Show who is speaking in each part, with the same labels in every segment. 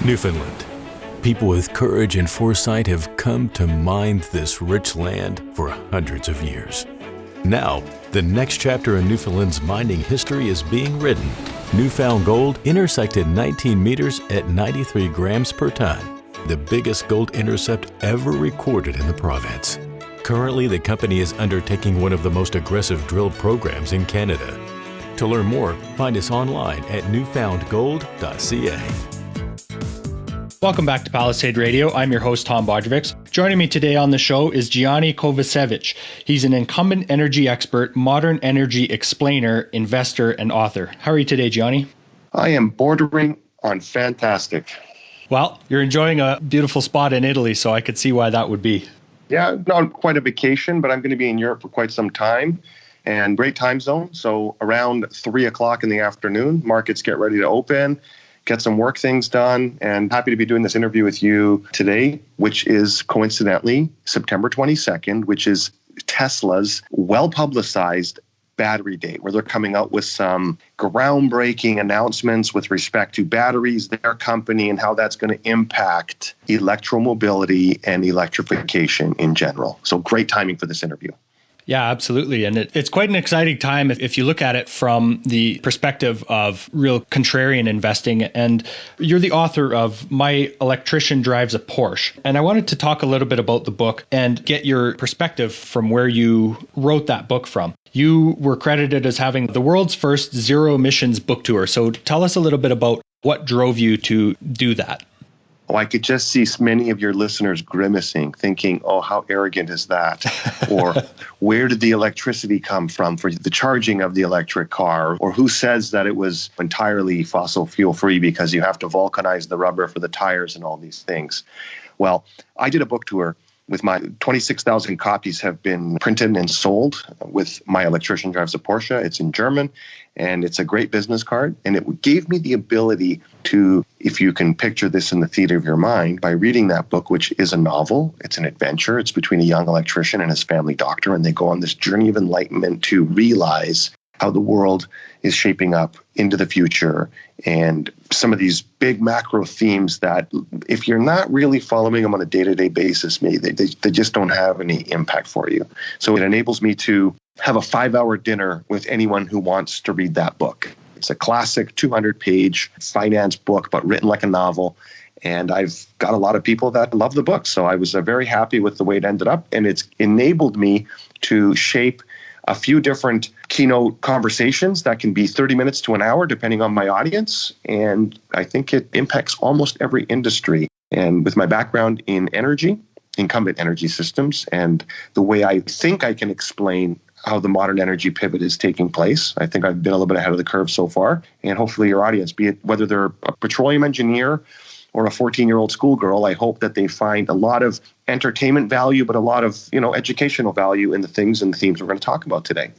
Speaker 1: Newfoundland. People with courage and foresight have come to mine this rich land for hundreds of years. Now, the next chapter in Newfoundland's mining history is being written. Newfound gold intersected 19 meters at 93 grams per ton, the biggest gold intercept ever recorded in the province. Currently, the company is undertaking one of the most aggressive drill programs in Canada. To learn more, find us online at newfoundgold.ca.
Speaker 2: Welcome back to Palisade Radio. I'm your host, Tom Bodrovic. Joining me today on the show is Gianni Kovacevic. He's an incumbent energy expert, modern energy explainer, investor, and author. How are you today, Gianni?
Speaker 3: I am bordering on fantastic.
Speaker 2: Well, you're enjoying a beautiful spot in Italy, so I could see why that would be.
Speaker 3: Yeah, not quite a vacation, but I'm going to be in Europe for quite some time. And great time zone. So around 3 o'clock in the afternoon, markets get ready to open. Get some work things done, and happy to be doing this interview with you today, which is coincidentally September 22nd, which is Tesla's well-publicized battery date, where they're coming out with some groundbreaking announcements with respect to batteries, their company, and how that's going to impact electromobility and electrification in general. So great timing for this interview.
Speaker 2: Yeah, absolutely. And it's quite an exciting time if you look at it from the perspective of real contrarian investing. And you're the author of My Electrician Drives a Porsche. And I wanted to talk a little bit about the book and get your perspective from where you wrote that book from. You were credited as having the world's first zero emissions book tour. So tell us a little bit about what drove you to do that.
Speaker 3: Oh, I could just see many of your listeners grimacing, thinking, oh, how arrogant is that? Or where did the electricity come from for the charging of the electric car? Or who says that it was entirely fossil fuel free because you have to vulcanize the rubber for the tires and all these things? Well, I did a book tour with my 26,000 copies have been printed and sold with My Electrician Drives a Porsche. It's in German, and it's a great business card. And it gave me the ability to, if you can picture this in the theater of your mind, by reading that book, which is a novel, it's an adventure. It's between a young electrician and his family doctor, and they go on this journey of enlightenment to realize how the world is shaping up into the future, and some of these big macro themes that if you're not really following them on a day-to-day basis, maybe they just don't have any impact for you. So it enables me to have a 5-hour dinner with anyone who wants to read that book. It's a classic 200-page finance book, but written like a novel. And I've got a lot of people that love the book. So I was very happy with the way it ended up. And it's enabled me to shape a few different keynote conversations that can be 30 minutes to an hour, depending on my audience. And I think it impacts almost every industry. And with my background in energy, incumbent energy systems, and the way I think I can explain how the modern energy pivot is taking place, I think I've been a little bit ahead of the curve so far. And hopefully your audience, be it whether they're a petroleum engineer or a 14-year-old schoolgirl, I hope that they find a lot of entertainment value, but a lot of, educational value in the things and the themes we're going to talk about today.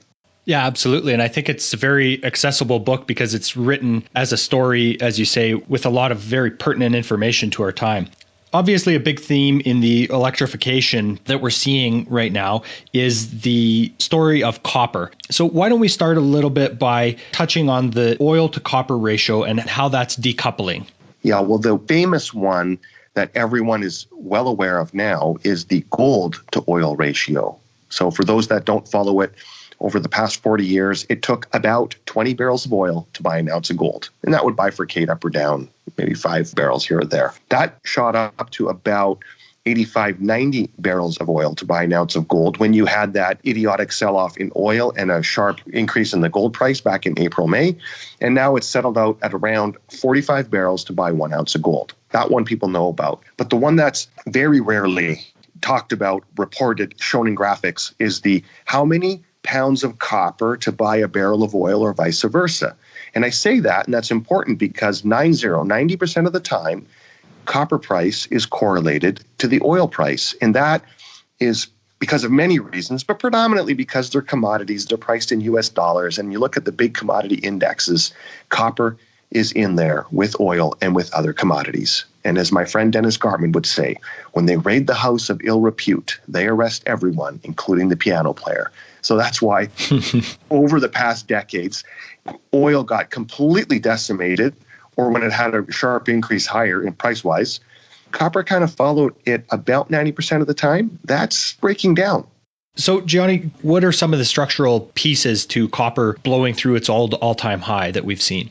Speaker 2: Yeah, absolutely. And I think it's a very accessible book because it's written as a story, as you say, with a lot of very pertinent information to our time. Obviously, a big theme in the electrification that we're seeing right now is the story of copper. So why don't we start a little bit by touching on the oil to copper ratio and how that's decoupling?
Speaker 3: Yeah, well, the famous one that everyone is well aware of now is the gold to oil ratio. So for those that don't follow it, over the past 40 years, it took about 20 barrels of oil to buy an ounce of gold. And that would bifurcate up or down, maybe 5 barrels here or there. That shot up to about 85, 90 barrels of oil to buy an ounce of gold when you had that idiotic sell-off in oil and a sharp increase in the gold price back in April, May. And now it's settled out at around 45 barrels to buy 1 ounce of gold. That one people know about. But the one that's very rarely talked about, reported, shown in graphics is the how many pounds of copper to buy a barrel of oil or vice versa. And I say that, and that's important because 90% of the time, copper price is correlated to the oil price. And that is because of many reasons, but predominantly because they're commodities. They're priced in US dollars. And you look at the big commodity indexes, copper is in there with oil and with other commodities. And as my friend Dennis Gartman would say, when they raid the house of ill repute, they arrest everyone, including the piano player. So that's why over the past decades, oil got completely decimated, or when it had a sharp increase higher in price-wise, copper kind of followed it about 90% of the time. That's breaking down.
Speaker 2: So, Gianni, what are some of the structural pieces to copper blowing through its all-time high that we've seen?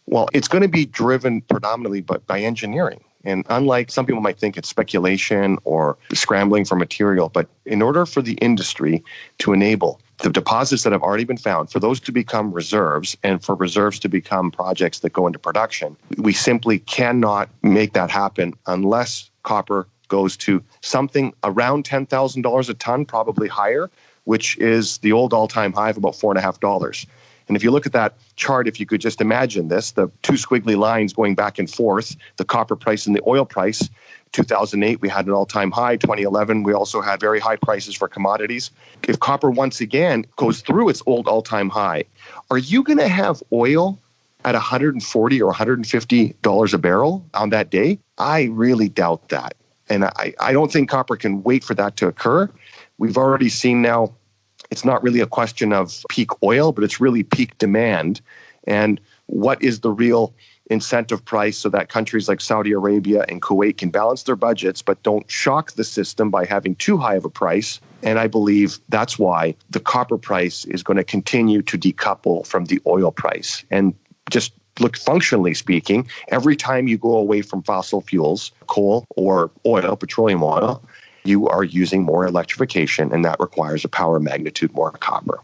Speaker 3: Well, it's going to be driven predominantly by engineering. And unlike some people might think it's speculation or scrambling for material, but in order for the industry to enable the deposits that have already been found, for those to become reserves and for reserves to become projects that go into production, we simply cannot make that happen unless copper goes to something around $10,000 a ton, probably higher, which is the old all-time high of about $4.50. And if you look at that chart, if you could just imagine this, the two squiggly lines going back and forth, the copper price and the oil price. 2008, we had an all-time high. 2011, we also had very high prices for commodities. If copper once again goes through its old all-time high, are you going to have oil at $140 or $150 a barrel on that day? I really doubt that. And I don't think copper can wait for that to occur. We've already seen now, it's not really a question of peak oil, but it's really peak demand. And what is the real incentive price so that countries like Saudi Arabia and Kuwait can balance their budgets, but don't shock the system by having too high of a price? And I believe that's why the copper price is going to continue to decouple from the oil price. And just look, functionally speaking, every time you go away from fossil fuels, coal or oil, petroleum oil, you are using more electrification, and that requires a power magnitude more copper.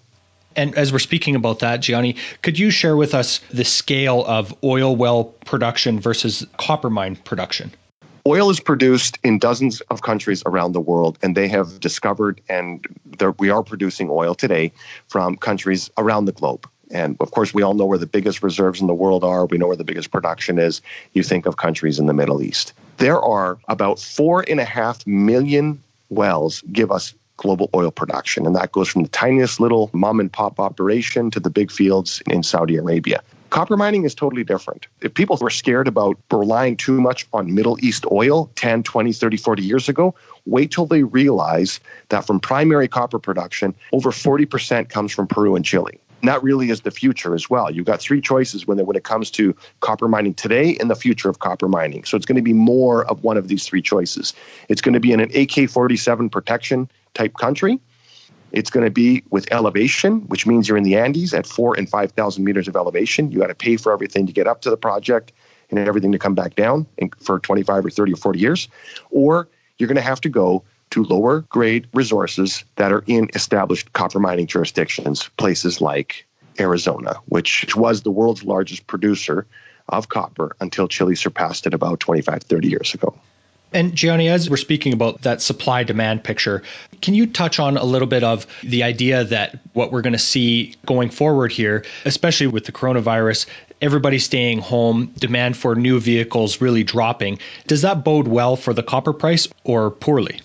Speaker 2: And as we're speaking about that, Gianni, could you share with us the scale of oil well production versus copper mine production?
Speaker 3: Oil is produced in dozens of countries around the world, and they have discovered, and we are producing oil today from countries around the globe. And of course, we all know where the biggest reserves in the world are. We know where the biggest production is. You think of countries in the Middle East. There are about 4.5 million wells give us global oil production. And that goes from the tiniest little mom and pop operation to the big fields in Saudi Arabia. Copper mining is totally different. If people were scared about relying too much on Middle East oil 10, 20, 30, 40 years ago, wait till they realize that from primary copper production, over 40% comes from Peru and Chile. And that really is the future as well. You've got three choices when it comes to copper mining today and the future of copper mining. So it's going to be more of one of these three choices. It's going to be in an AK-47 protection type country. It's going to be with elevation, which means you're in the Andes at 4,000 and 5,000 meters of elevation. You got to pay for everything to get up to the project and everything to come back down for 25 or 30 or 40 years. Or you're going to have to go to lower grade resources that are in established copper mining jurisdictions, places like Arizona, which was the world's largest producer of copper until Chile surpassed it about 25, 30 years ago.
Speaker 2: And Gianni, as we're speaking about that supply-demand picture, can you touch on a little bit of the idea that what we're going to see going forward here, especially with the coronavirus, everybody staying home, demand for new vehicles really dropping. Does that bode well for the copper price or poorly?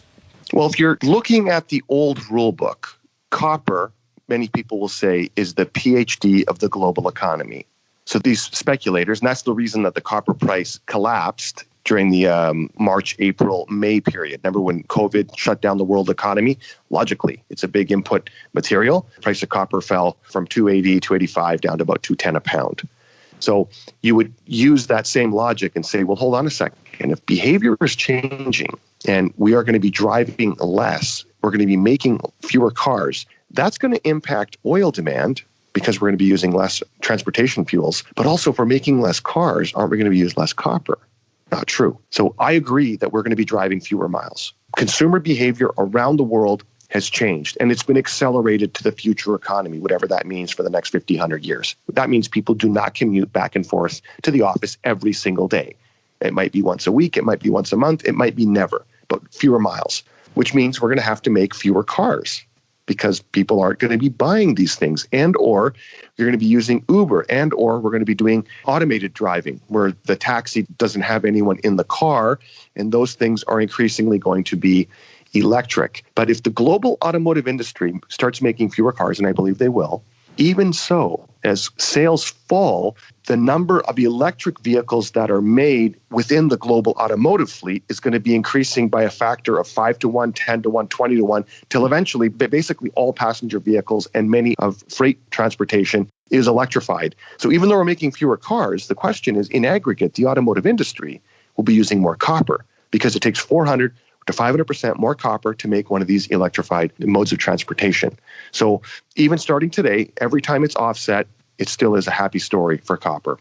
Speaker 3: Well, if you're looking at the old rule book, copper, many people will say, is the PhD of the global economy. So these speculators, and that's the reason that the copper price collapsed during the March, April, May period. Remember when COVID shut down the world economy? Logically, it's a big input material. The price of copper fell from $2.80, $2.85 down to about $2.10 a pound. So you would use that same logic and say, well, hold on a second. If behavior is changing and we are going to be driving less, we're going to be making fewer cars, that's going to impact oil demand because we're going to be using less transportation fuels. But also if we're making less cars, aren't we going to use less copper? Not true. So I agree that we're going to be driving fewer miles. Consumer behavior around the world has changed, and it's been accelerated to the future economy, whatever that means for the next 50, 100 years. That means people do not commute back and forth to the office every single day. It might be once a week, it might be once a month, it might be never, but fewer miles, which means we're going to have to make fewer cars because people aren't going to be buying these things, and or you're going to be using Uber, and or we're going to be doing automated driving where the taxi doesn't have anyone in the car, and those things are increasingly going to be electric. But if the global automotive industry starts making fewer cars, and I believe they will, even so, as sales fall, the number of electric vehicles that are made within the global automotive fleet is going to be increasing by a factor of 5 to 1, 10 to 1, 20 to 1, till eventually basically all passenger vehicles and many of freight transportation is electrified. So even though we're making fewer cars, the question is, in aggregate, the automotive industry will be using more copper because it takes 400 to 500% more copper to make one of these electrified modes of transportation. So even starting today, every time it's offset, it still is a happy story for copper.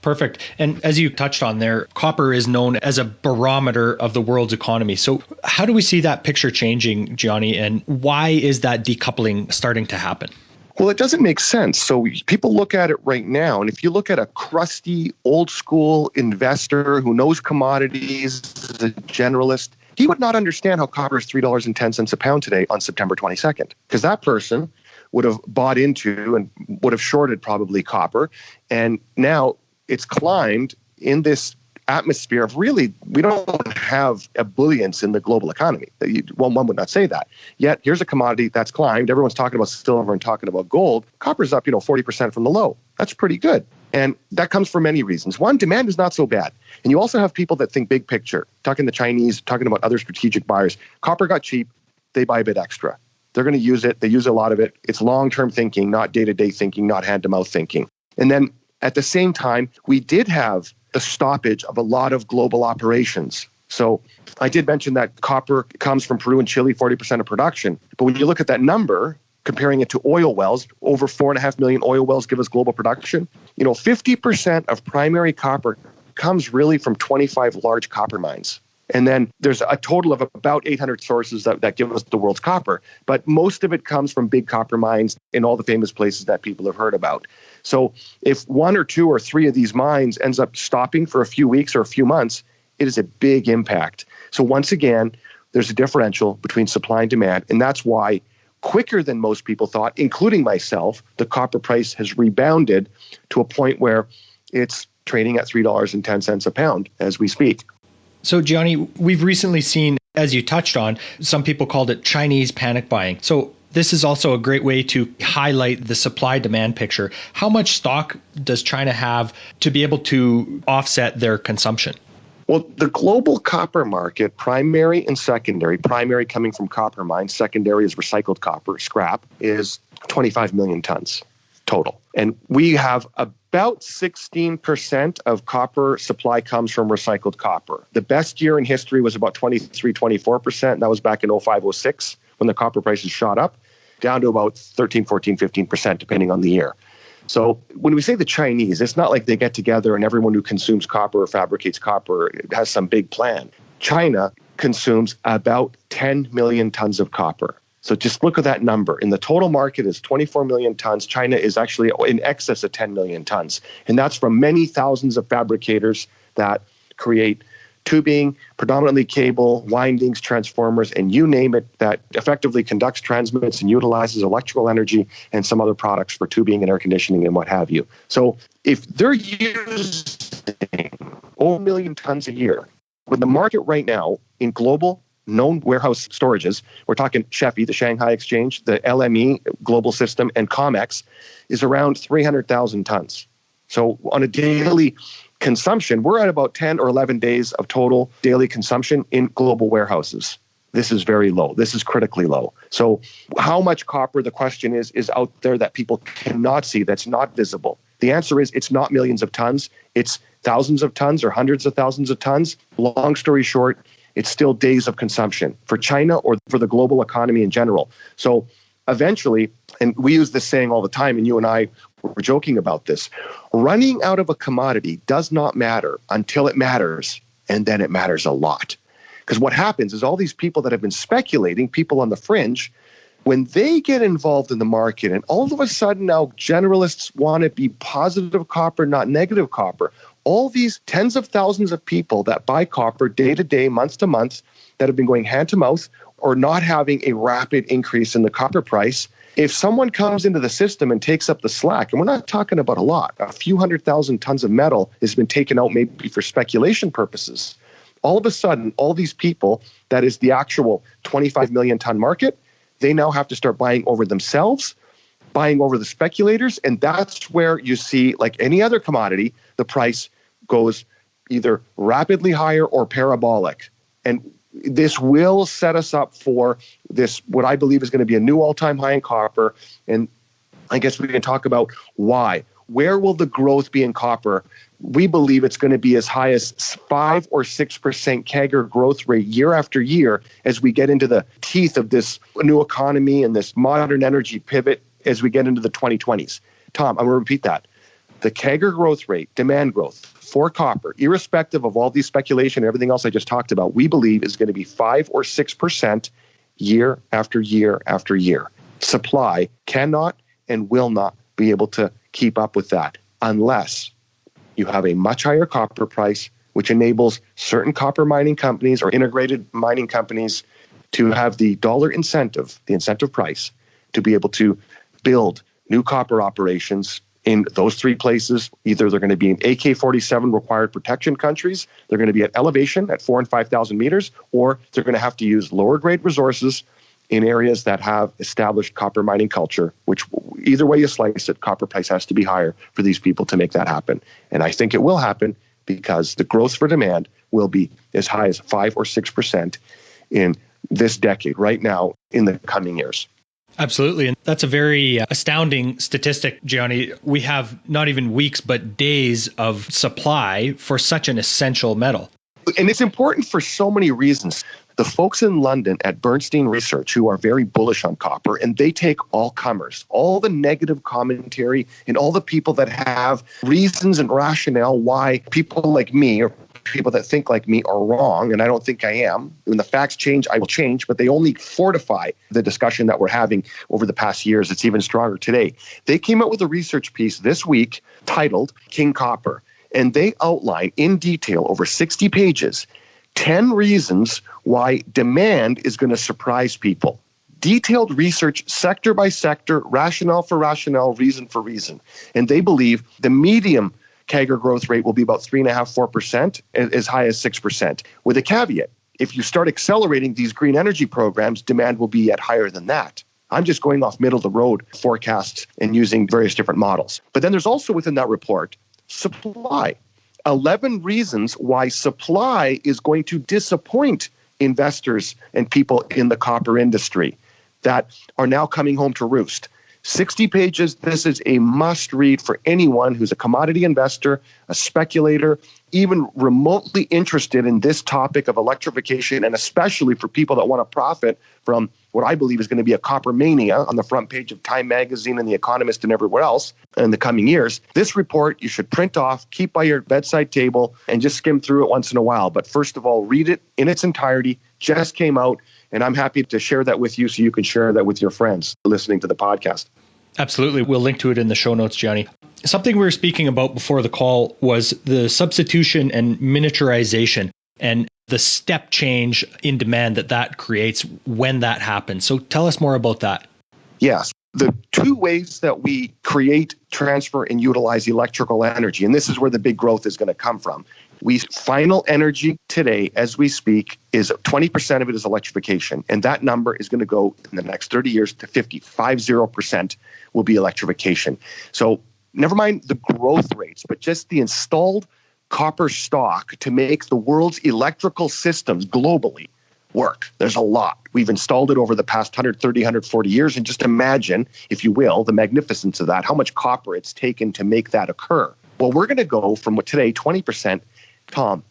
Speaker 2: Perfect. And as you touched on there, copper is known as a barometer of the world's economy. So how do we see that picture changing, Gianni, and why is that decoupling starting to happen?
Speaker 3: Well, it doesn't make sense. So people look at it right now, and if you look at a crusty, old school investor who knows commodities, is a generalist, he would not understand how copper is $3.10 a pound today on September 22nd, because that person would have bought into and would have shorted probably copper. And now it's climbed in this atmosphere of really, we don't have ebullience in the global economy. Well, one would not say that. Yet here's a commodity that's climbed. Everyone's talking about silver and talking about gold. Copper's up, 40% from the low. That's pretty good. And that comes for many reasons. One, demand is not so bad. And you also have people that think big picture, talking the Chinese, talking about other strategic buyers. Copper got cheap. They buy a bit extra. They're going to use it. They use a lot of it. It's long-term thinking, not day-to-day thinking, not hand-to-mouth thinking. And then at the same time, we did have the stoppage of a lot of global operations. So I did mention that copper comes from Peru and Chile, 40% of production. But when you look at that number, comparing it to oil wells, over 4.5 million oil wells give us global production. 50% of primary copper comes really from 25 large copper mines. And then there's a total of about 800 sources that give us the world's copper. But most of it comes from big copper mines in all the famous places that people have heard about. So if one or two or three of these mines ends up stopping for a few weeks or a few months, it is a big impact. So once again, there's a differential between supply and demand. And that's why quicker than most people thought, including myself, the copper price has rebounded to a point where it's trading at $3.10 a pound as we speak.
Speaker 2: So, Gianni, we've recently seen, as you touched on, some people called it Chinese panic buying. So this is also a great way to highlight the supply-demand picture. How much stock does China have to be able to offset their consumption?
Speaker 3: Well, the global copper market, primary and secondary, primary coming from copper mines, secondary is recycled copper, scrap, is 25 million tons total. And we have about 16% of copper supply comes from recycled copper. The best year in history was about 23, 24%. That was back in 05, 06 when the copper prices shot up, down to about 13, 14, 15%, depending on the year. So when we say the Chinese, it's not like they get together and everyone who consumes copper or fabricates copper has some big plan. China consumes about 10 million tons of copper. So just look at that number. In the total market is 24 million tons. China is actually in excess of 10 million tons. And that's from many thousands of fabricators that create tubing, predominantly cable, windings, transformers, and you name it, that effectively conducts, transmits, and utilizes electrical energy and some other products for tubing and air conditioning and what have you. So if they're using over 1 million tons a year, with the market right now in global known warehouse storages, we're talking SHFE, the Shanghai Exchange, the LME global system, and COMEX, is around 300,000 tons. So on a daily consumption, we're at about 10 or 11 days of total daily consumption in global warehouses. This is very low. This is critically low. So how much copper, the question is out there that people cannot see, that's not visible? The answer is it's not millions of tons. It's thousands of tons or hundreds of thousands of tons. Long story short, it's still days of consumption for China or for the global economy in general. So eventually, and we use this saying all the time, and you and I were joking about this, running out of a commodity does not matter until it matters, and then it matters a lot. Because what happens is all these people that have been speculating, people on the fringe, when they get involved in the market and all of a sudden now generalists want to be positive copper, not negative copper, all these tens of thousands of people that buy copper day to day, month to month, that have been going hand to mouth or not having a rapid increase in the copper price, if someone comes into the system and takes up the slack, and we're not talking about a lot, a few 100,000 tons of metal has been taken out maybe for speculation purposes, all of a sudden, all these people, that is the actual 25 million ton market, they now have to start buying over themselves. buying over the speculators. And that's where you see, like any other commodity, the price goes either rapidly higher or parabolic. And this will set us up for this, what I believe is going to be a new all-time high in copper. And I guess we can talk about why. Where will the growth be in copper? We believe it's going to be as high as 5 or 6% CAGR growth rate year after year as we get into the teeth of this new economy and this modern energy pivot as we get into the 2020s. Tom, I'm going to repeat that. The CAGR growth rate, demand growth for copper, irrespective of all these speculation and everything else I just talked about, we believe is going to be 5 or 6% year after year after year. Supply cannot and will not be able to keep up with that unless you have a much higher copper price, which enables certain copper mining companies or integrated mining companies to have the dollar incentive, the incentive price, to be able to build new copper operations in those three places. Either they're going to be in AK-47 required protection countries, they're going to be at elevation at 4,000 and 5,000 meters, or they're going to have to use lower grade resources in areas that have established copper mining culture, which either way you slice it, copper price has to be higher for these people to make that happen. And I think it will happen because the growth for demand will be as high as 5 or 6% in this decade, right now, in the coming years.
Speaker 2: Absolutely. And that's a very astounding statistic, Gianni. We have not even weeks, but days of supply for such an essential metal.
Speaker 3: And it's important for so many reasons. The folks in London at Bernstein Research, who are very bullish on copper, and they take all comers, all the negative commentary and all the people that have reasons and rationale why people like me or people that think like me are wrong, and I don't think I am. When the facts change, I will change, but they only fortify the discussion that we're having over the past years. It's even stronger today. They came out with a research piece this week titled King Copper, and they outline in detail over 60 pages 10 reasons why demand is going to surprise people. Detailed research, sector by sector, rationale for rationale, reason for reason. And they believe the medium CAGR growth rate will be about 3.5%, 4%, as high as 6%. With a caveat, if you start accelerating these green energy programs, demand will be yet higher than that. I'm just going off middle of the road forecasts and using various different models. But then there's also within that report, supply. 11 reasons why supply is going to disappoint investors and people in the copper industry that are now coming home to roost. 60 pages. This is a must read for anyone who's a commodity investor, a speculator, even remotely interested in this topic of electrification, and especially for people that want to profit from what I believe is going to be a copper mania on the front page of Time Magazine and The Economist and everywhere else in the coming years. This report you should print off, keep by your bedside table, and just skim through it once in a while. But first of all, read it in its entirety. Just came out. And I'm happy to share that with you so you can share that with your friends listening to the podcast.
Speaker 2: Absolutely. We'll link to it in the show notes, Gianni. Something we were speaking about before the call was the substitution and miniaturization and the step change in demand that creates when that happens. So tell us more about that.
Speaker 3: Yes. The two ways that we create, transfer, and utilize electrical energy, and this is where the big growth is going to come from. Final energy today, as we speak, is 20% of it is electrification. And that number is going to go in the next 30 years to 50% will be electrification. So never mind the growth rates, but just the installed copper stock to make the world's electrical systems globally work. There's a lot. We've installed it over the past 130, 140 years. And just imagine, if you will, the magnificence of that, how much copper it's taken to make that occur. Well, we're going to go from what today, 20%, Tom,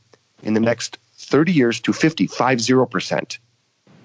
Speaker 3: in the next 30 years to 50%.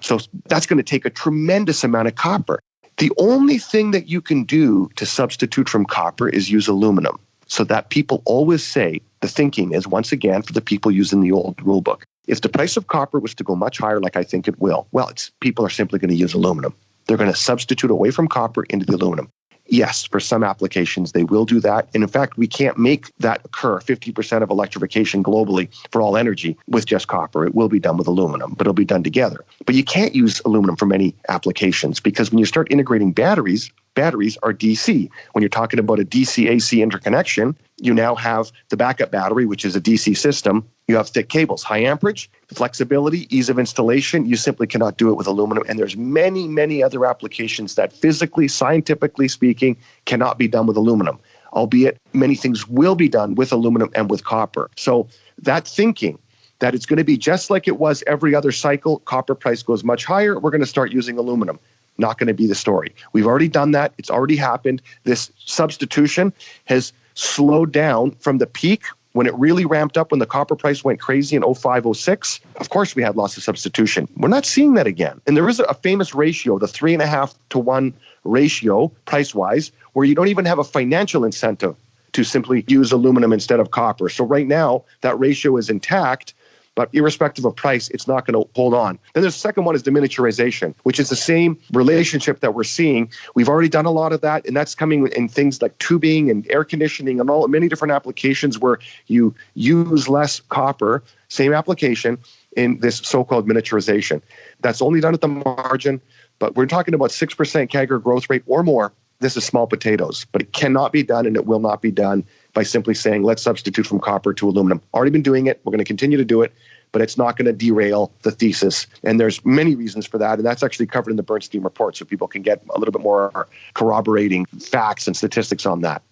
Speaker 3: So that's going to take a tremendous amount of copper. The only thing that you can do to substitute from copper is use aluminum. So that people always say, the thinking is, once again, for the people using the old rule book, if the price of copper was to go much higher, like I think it will, well, people are simply going to use aluminum. They're going to substitute away from copper into the aluminum. Yes, for some applications, they will do that. And in fact, we can't make that occur, 50% of electrification globally for all energy with just copper. It will be done with aluminum, but it'll be done together. But you can't use aluminum for many applications because when you start integrating batteries batteries are DC. When you're talking about a DC-AC interconnection, you now have the backup battery, which is a DC system. You have thick cables, high amperage, flexibility, ease of installation. You simply cannot do it with aluminum. And there's many, many other applications that physically, scientifically speaking, cannot be done with aluminum, albeit many things will be done with aluminum and with copper. So that thinking that it's going to be just like it was every other cycle, copper price goes much higher, we're going to start using aluminum. Not going to be the story. We've already done that. It's already happened. This substitution has slowed down from the peak when it really ramped up, when the copper price went crazy in 05, 06. Of course, we had lots of substitution. We're not seeing that again. And there is a famous ratio, the 3.5 to 1 ratio, price-wise, where you don't even have a financial incentive to simply use aluminum instead of copper. So right now, that ratio is intact. But irrespective of price, it's not going to hold on. Then the second one is the miniaturization, which is the same relationship that we're seeing. We've already done a lot of that, and that's coming in things like tubing and air conditioning and many different applications where you use less copper, same application, in this so-called miniaturization. That's only done at the margin, but we're talking about 6% CAGR growth rate or more. This is small potatoes, but it cannot be done, and it will not be done by simply saying, let's substitute from copper to aluminum. Already been doing it. We're going to continue to do it, but it's not going to derail the thesis. And there's many reasons for that. And that's actually covered in the Bernstein report, so people can get a little bit more corroborating facts and statistics on that.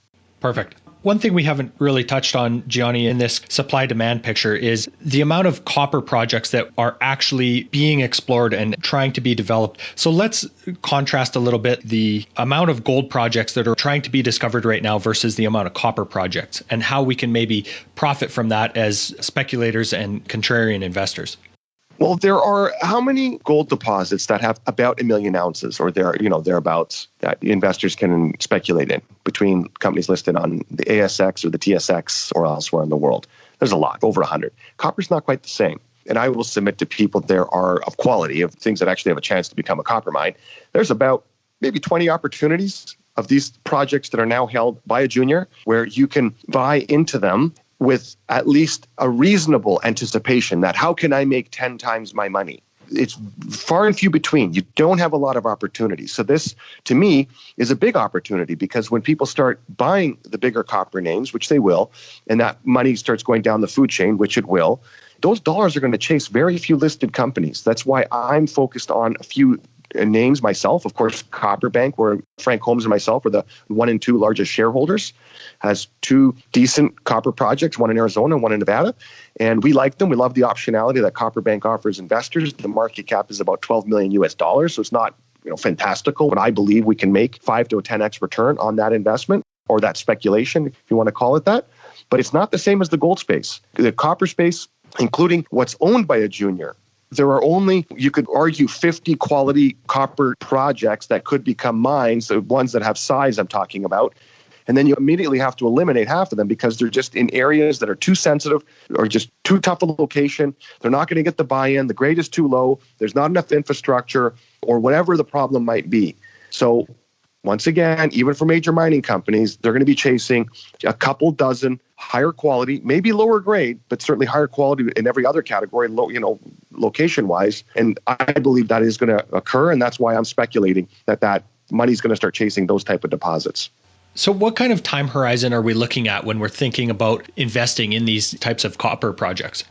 Speaker 2: Perfect. One thing we haven't really touched on, Gianni, in this supply-demand picture is the amount of copper projects that are actually being explored and trying to be developed. So let's contrast a little bit the amount of gold projects that are trying to be discovered right now versus the amount of copper projects, and how we can maybe profit from that as speculators and contrarian investors.
Speaker 3: Well, there are how many gold deposits that have about 1 million ounces or thereabouts that investors can speculate in between companies listed on the ASX or the TSX or elsewhere in the world? There's a lot, over 100. Copper's not quite the same. And I will submit to people there are of quality, of things that actually have a chance to become a copper mine. There's about maybe 20 opportunities of these projects that are now held by a junior where you can buy into them with at least a reasonable anticipation that how can I make 10 times my money? It's far and few between. You don't have a lot of opportunities. So this, to me, is a big opportunity because when people start buying the bigger copper names, which they will, and that money starts going down the food chain, which it will, those dollars are going to chase very few listed companies. That's why I'm focused on a few names myself. Of course, Copper Bank, where Frank Holmes and myself are the 1 and 2 largest shareholders, has 2 decent copper projects, one in Arizona and one in Nevada. And we like them. We love the optionality that Copper Bank offers investors. The market cap is about $12 million US. So it's not fantastical, but I believe we can make 5 to a 10x return on that investment or that speculation, if you want to call it that. But it's not the same as the gold space. The copper space, including what's owned by a junior, there are only, you could argue, 50 quality copper projects that could become mines, the ones that have size I'm talking about. And then you immediately have to eliminate half of them because they're just in areas that are too sensitive or just too tough a location. They're not going to get the buy-in. The grade is too low. There's not enough infrastructure or whatever the problem might be. So once again, even for major mining companies, they're going to be chasing a couple dozen higher quality, maybe lower grade, but certainly higher quality in every other category, location-wise. And I believe that is going to occur, and that's why I'm speculating that money's going to start chasing those type of deposits.
Speaker 2: So what kind of time horizon are we looking at when we're thinking about investing in these types of copper projects?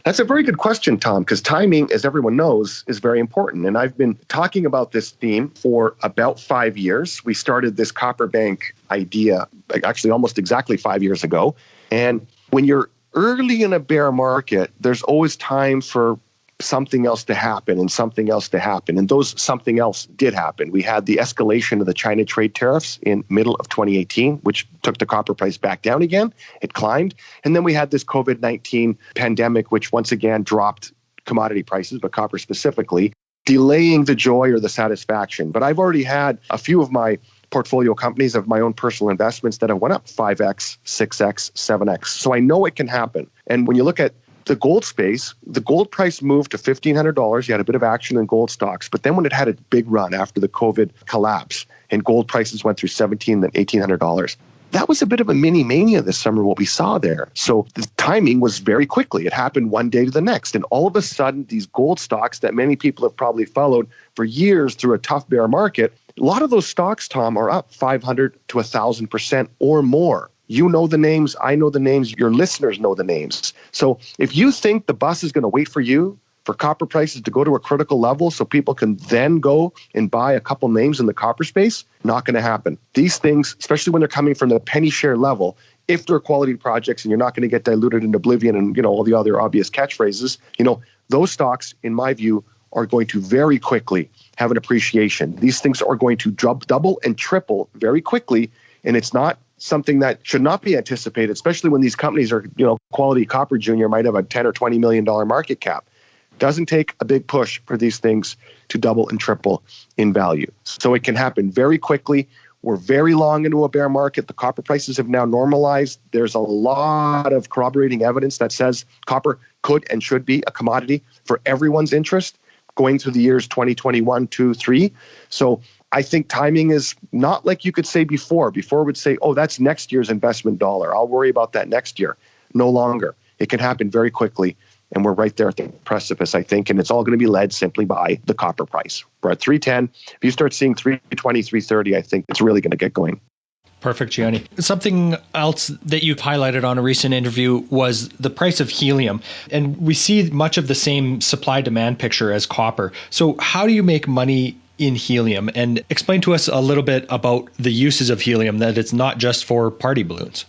Speaker 3: That's a very good question, Tom, because timing, as everyone knows, is very important. And I've been talking about this theme for about 5 years. We started this Copper Bank idea actually almost exactly 5 years ago. And when you're early in a bear market, there's always time for something else to happen and something else to happen. And those something else did happen. We had the escalation of the China trade tariffs in middle of 2018, which took the copper price back down again. It climbed. And then we had this COVID-19 pandemic, which once again dropped commodity prices, but copper specifically, delaying the joy or the satisfaction. But I've already had a few of my portfolio companies of my own personal investments that have went up 5x, 6x, 7x. So I know it can happen. And when you look at the gold space, the gold price moved to $1,500. You had a bit of action in gold stocks. But then when it had a big run after the COVID collapse and gold prices went through $1,700 and $1,800, That was a bit of a mini mania this summer, what we saw there. So the timing was very quickly. It happened one day to the next. And all of a sudden, these gold stocks that many people have probably followed for years through a tough bear market, a lot of those stocks, Tom, are up 500 to 1,000% or more. You know the names. I know the names. Your listeners know the names. So if you think the bus is going to wait for you, for copper prices to go to a critical level so people can then go and buy a couple names in the copper space, not going to happen. These things, especially when they're coming from the penny share level, if they're quality projects and you're not going to get diluted into oblivion and, all the other obvious catchphrases, those stocks, in my view, are going to very quickly have an appreciation. These things are going to double and triple very quickly, and it's not something that should not be anticipated, especially when these companies are, Quality Copper Junior might have a $10 or $20 million market cap. Doesn't take a big push for these things to double and triple in value. So it can happen very quickly. We're very long into a bear market. The copper prices have now normalized. There's a lot of corroborating evidence that says copper could and should be a commodity for everyone's interest going through the years 2021, 2, 3. So I think timing is not like you could say before. Before would say, oh, that's next year's investment dollar. I'll worry about that next year. No longer. It can happen very quickly. And we're right there at the precipice, I think, and it's all going to be led simply by the copper price. We're at 310. If you start seeing 320, 330, I think it's really going to get going.
Speaker 2: Perfect, Gianni. Something else that you highlighted on a recent interview was the price of helium. And we see much of the same supply-demand picture as copper. So how do you make money in helium? And explain to us a little bit about the uses of helium, that it's not just for party balloons.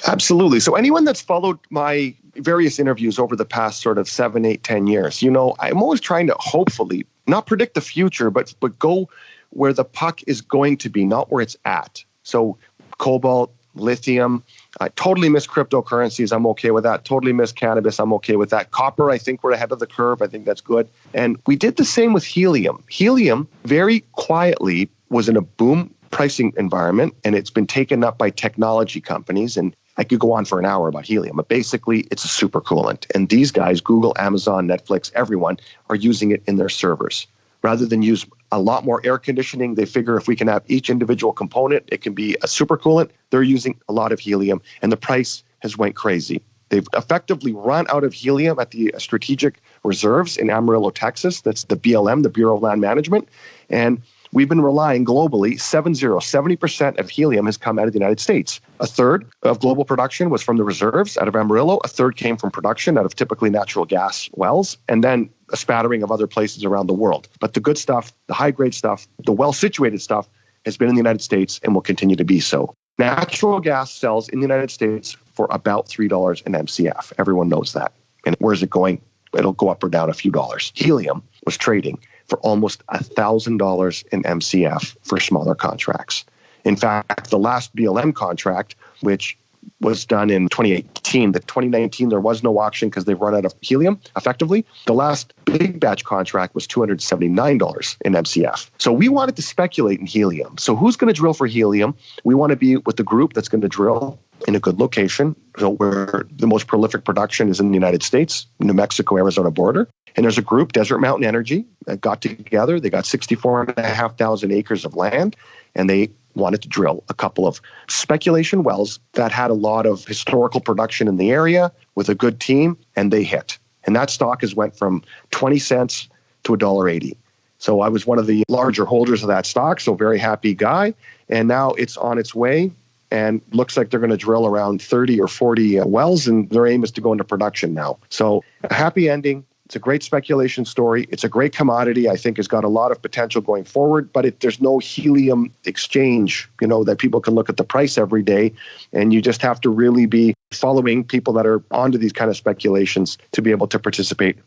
Speaker 3: Absolutely. So anyone that's followed my various interviews over the past sort of 7, 8, 10 years, I'm always trying to hopefully not predict the future, but go where the puck is going to be, not where it's at. So cobalt, lithium, I totally miss cryptocurrencies. I'm okay with that. Totally miss cannabis. I'm okay with that. Copper, I think we're ahead of the curve. I think that's good. And we did the same with helium. Helium very quietly was in a boom pricing environment, and it's been taken up by technology companies. And I could go on for an hour about helium, but basically it's a supercoolant. And these guys, Google, Amazon, Netflix, everyone, are using it in their servers. Rather than use a lot more air conditioning, they figure if we can have each individual component, it can be a supercoolant. They're using a lot of helium, and the price has went crazy. They've effectively run out of helium at the strategic reserves in Amarillo, Texas. That's the BLM, the Bureau of Land Management. And we've been relying globally, 70% of helium has come out of the United States. A third of global production was from the reserves out of Amarillo. A third came from production out of typically natural gas wells, and then a spattering of other places around the world. But the good stuff, the high-grade stuff, the well-situated stuff has been in the United States and will continue to be so. Natural gas sells in the United States for about $3 an MCF. Everyone knows that. And where's it going? It'll go up or down a few dollars. Helium was trading for almost $1,000 in MCF for smaller contracts. In fact, the last BLM contract, which was done in 2018, the 2019, there was no auction because they've run out of helium, effectively. The last big batch contract was $279 in MCF. So we wanted to speculate in helium. So who's going to drill for helium? We want to be with the group that's going to drill in a good location, so where the most prolific production is in the United States, New Mexico, Arizona border. And there's a group, Desert Mountain Energy, that got together. They got 64,500 acres of land, and they wanted to drill a couple of speculation wells that had a lot of historical production in the area with a good team, and they hit. And that stock has went from 20 cents to $1.80. So I was one of the larger holders of that stock, so very happy guy. And now it's on its way, and looks like they're going to drill around 30 or 40 wells, and their aim is to go into production now. So a happy ending. It's a great speculation story. It's a great commodity. I think has got a lot of potential going forward, but there's no helium exchange, that people can look at the price every day. And you just have to really be following people that are onto these kind of speculations to be able to participate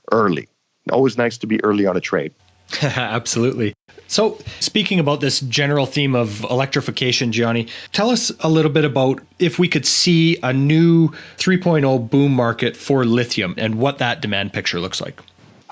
Speaker 3: early. Always nice to be early on a trade.
Speaker 2: Absolutely. So speaking about this general theme of electrification, Gianni, tell us a little bit about if we could see a new 3.0 boom market for lithium and what that demand picture looks like.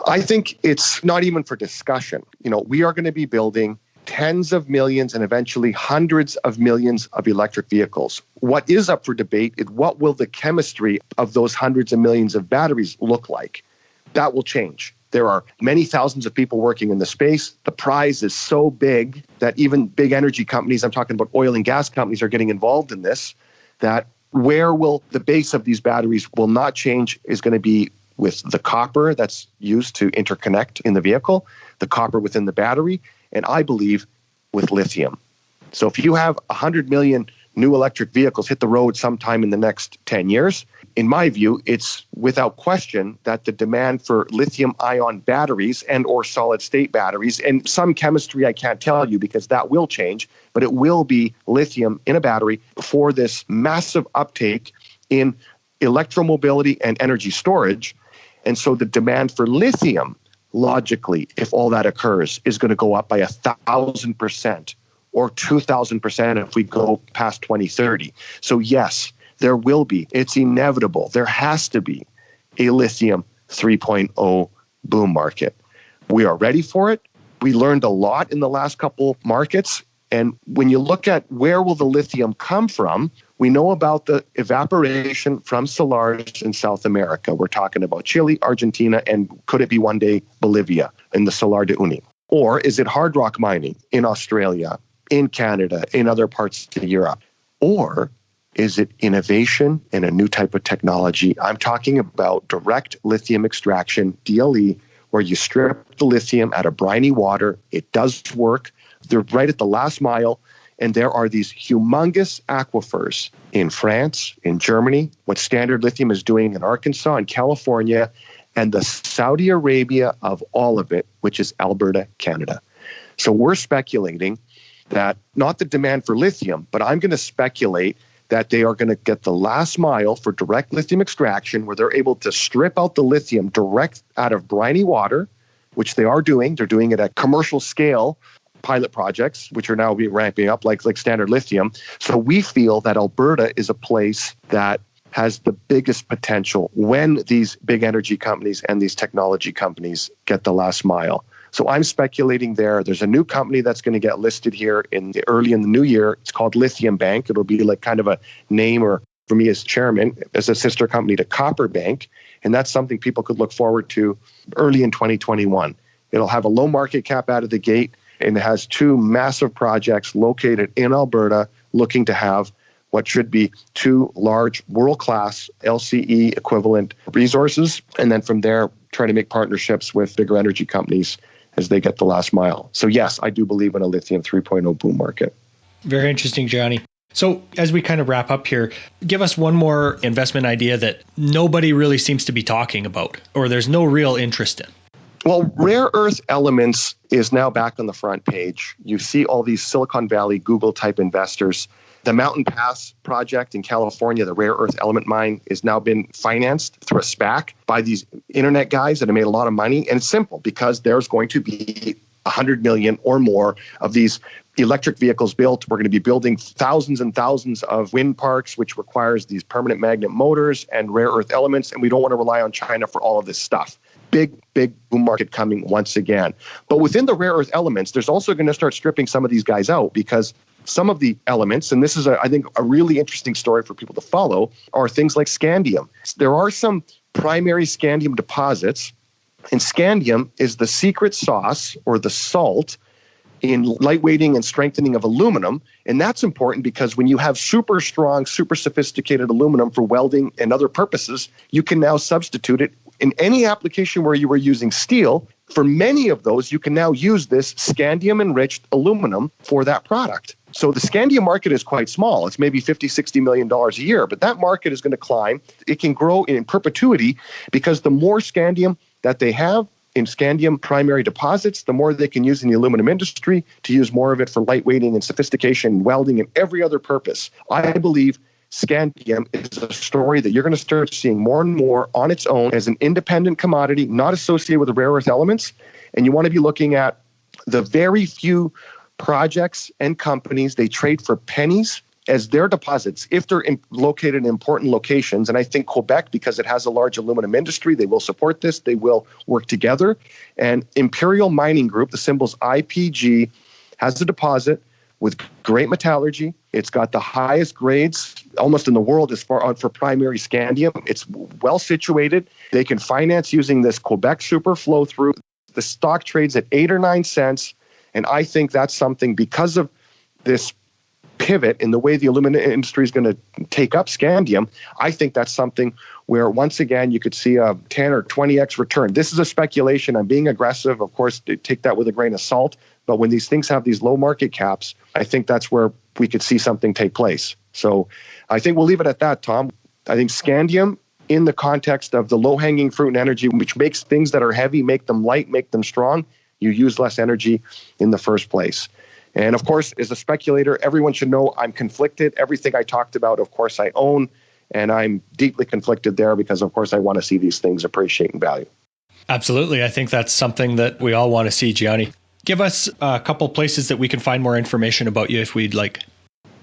Speaker 3: I think it's not even for discussion. We are going to be building tens of millions and eventually hundreds of millions of electric vehicles. What is up for debate is what will the chemistry of those hundreds of millions of batteries look like? That will change. There are many thousands of people working in the space. The prize is so big that even big energy companies, I'm talking about oil and gas companies, are getting involved in this, that where will the base of these batteries will not change is going to be with the copper that's used to interconnect in the vehicle, the copper within the battery, and I believe with lithium. So if you have 100 million new electric vehicles hit the road sometime in the next 10 years, in my view, it's without question that the demand for lithium-ion batteries and or solid-state batteries, and some chemistry I can't tell you because that will change, but it will be lithium in a battery for this massive uptake in electromobility and energy storage. And so the demand for lithium, logically, if all that occurs, is going to go up by 1,000% or 2,000% if we go past 2030. So yes, there will be, it's inevitable, there has to be a lithium 3.0 boom market. We are ready for it. We learned a lot in the last couple markets. And when you look at where will the lithium come from, we know about the evaporation from salars in South America. We're talking about Chile, Argentina, and could it be one day Bolivia in the Salar de Uyuni? Or is it hard rock mining in Australia, in Canada, in other parts of Europe? Or is it innovation and a new type of technology? I'm talking about direct lithium extraction, DLE, where you strip the lithium out of briny water. It does work. They're right at the last mile. And there are these humongous aquifers in France, in Germany, what Standard Lithium is doing in Arkansas and California, and the Saudi Arabia of all of it, which is Alberta, Canada. So we're speculating that not the demand for lithium, but I'm going to speculate that they are going to get the last mile for direct lithium extraction where they're able to strip out the lithium direct out of briny water, which they are doing. They're doing it at commercial scale pilot projects, which are now being ramping up like Standard Lithium. So we feel that Alberta is a place that has the biggest potential when these big energy companies and these technology companies get the last mile. So I'm speculating there. There's a new company that's going to get listed here early in the new year. It's called Lithium Bank. It'll be like kind of a name, or for me as chairman, as a sister company to Copper Bank. And that's something people could look forward to early in 2021. It'll have a low market cap out of the gate, and it has two massive projects located in Alberta looking to have what should be two large world-class LCE equivalent resources. And then from there, trying to make partnerships with bigger energy companies as they get the last mile. So yes, I do believe in a lithium 3.0 boom market.
Speaker 2: Very interesting, Gianni. So as we kind of wrap up here, give us one more investment idea that nobody really seems to be talking about, or there's no real interest in.
Speaker 3: Well, rare earth elements is now back on the front page. You see all these Silicon Valley, Google type investors. The Mountain Pass project in California, the rare earth element mine, is now been financed through a SPAC by these internet guys that have made a lot of money. And it's simple because there's going to be 100 million or more of these electric vehicles built. We're going to be building thousands and thousands of wind parks, which requires these permanent magnet motors and rare earth elements. And we don't want to rely on China for all of this stuff. Big boom market coming once again. But within the rare earth elements, there's also going to start stripping some of these guys out, because some of the elements, and this is, I think, a really interesting story for people to follow, are things like scandium. There are some primary scandium deposits, and scandium is the secret sauce or the salt in lightweighting and strengthening of aluminum. And that's important because when you have super strong, super sophisticated aluminum for welding and other purposes, you can now substitute it in any application where you were using steel. For many of those, you can now use this scandium-enriched aluminum for that product. So the scandium market is quite small. It's maybe $50, $60 million a year, but that market is going to climb. It can grow in perpetuity because the more scandium that they have in scandium primary deposits, the more they can use in the aluminum industry to use more of it for lightweighting and sophistication, welding, and every other purpose. I believe scandium is a story that you're going to start seeing more and more on its own as an independent commodity, not associated with the rare earth elements. And you want to be looking at the very few projects and companies, they trade for pennies as their deposits if they're located in important locations. And I think Quebec, because it has a large aluminum industry, they will support this. They will work together. And Imperial Mining Group, the symbol's IPG, has a deposit with great metallurgy. It's got the highest grades almost in the world as far out for primary scandium. It's well situated. They can finance using this Quebec super flow through. The stock trades at 8 or 9 cents. And I think that's something, because of this pivot in the way the aluminum industry is going to take up scandium, I think that's something where, once again, you could see a 10 or 20x return. This is a speculation. I'm being aggressive. Of course, take that with a grain of salt. But when these things have these low market caps, I think that's where we could see something take place. So I think we'll leave it at that, Tom. I think scandium, in the context of the low-hanging fruit and energy, which makes things that are heavy, make them light, make them strong, you use less energy in the first place. And of course, as a speculator, everyone should know I'm conflicted. Everything I talked about, of course, I own, and I'm deeply conflicted there because, of course, I want to see these things appreciate in value.
Speaker 2: Absolutely. I think that's something that we all want to see, Gianni. Give us a couple places that we can find more information about you if we'd like.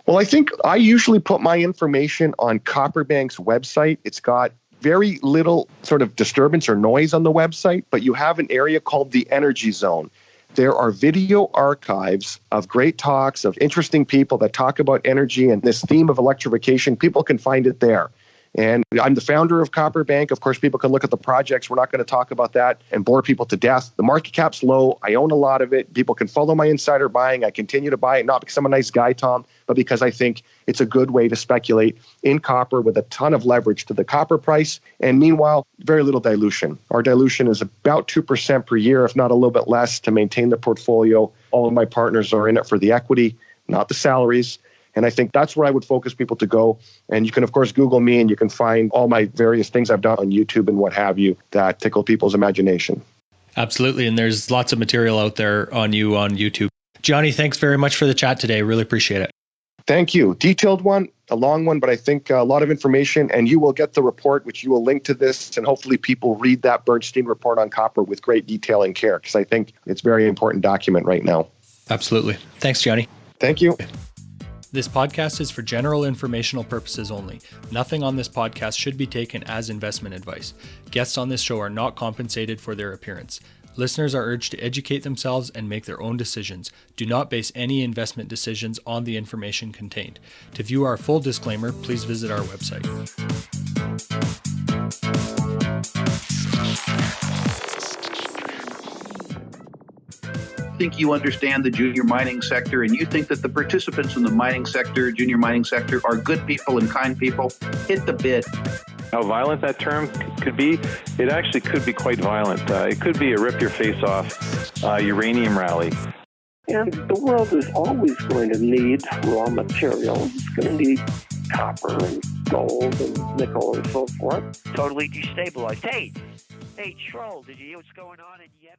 Speaker 3: Well, I think I usually put my information on Copperbank's website. It's got very little sort of disturbance or noise on the website, but you have an area called the Energy Zone. There are video archives of great talks of interesting people that talk about energy and this theme of electrification. People can find it there. And I'm the founder of Copperbank. Of course, people can look at the projects. We're not going to talk about that and bore people to death. The market cap's low. I own a lot of it. People can follow my insider buying. I continue to buy it, not because I'm a nice guy, Tom, but because I think it's a good way to speculate in copper with a ton of leverage to the copper price. And meanwhile, very little dilution. Our dilution is about 2% per year, if not a little bit less, to maintain the portfolio. All of my partners are in it for the equity, not the salaries. And I think that's where I would focus people to go. And you can, of course, Google me and you can find all my various things I've done on YouTube and what have you that tickle people's imagination.
Speaker 2: Absolutely. And there's lots of material out there on you on YouTube. Gianni, thanks very much for the chat today. Really appreciate it.
Speaker 3: Thank you. Detailed one, a long one, but I think a lot of information. And you will get the report, which you will link to this. And hopefully people read that Bernstein report on copper with great detail and care, because I think it's a very important document right now.
Speaker 2: Absolutely. Thanks, Gianni.
Speaker 3: Thank you.
Speaker 2: This podcast is for general informational purposes only. Nothing on this podcast should be taken as investment advice. Guests on this show are not compensated for their appearance. Listeners are urged to educate themselves and make their own decisions. Do not base any investment decisions on the information contained. To view our full disclaimer, please visit our website.
Speaker 4: Think you understand the junior mining sector and you think that the participants in the mining sector, junior mining sector, are good people and kind people, hit the bid.
Speaker 5: How violent that term could be, it actually could be quite violent. It could be a rip-your-face-off uranium rally.
Speaker 6: And the world is always going to need raw materials. It's going to need copper and gold and nickel and so forth.
Speaker 7: Totally destabilized. Hey, Troll, did you hear what's going on in Yemen?